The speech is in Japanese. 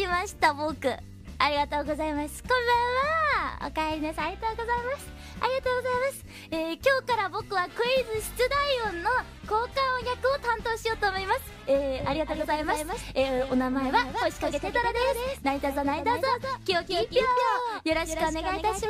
ました、僕。ありがとうございます。こんばんは。おかえりなさい。ありがとうございます。ありがとうございます。今日から僕はクイズ出題音の効果音役を担当しようと思います。ありがとうございます。お名前は星影テトラです。何卒何卒、キヨキヨキヨよろしくお願いいたします。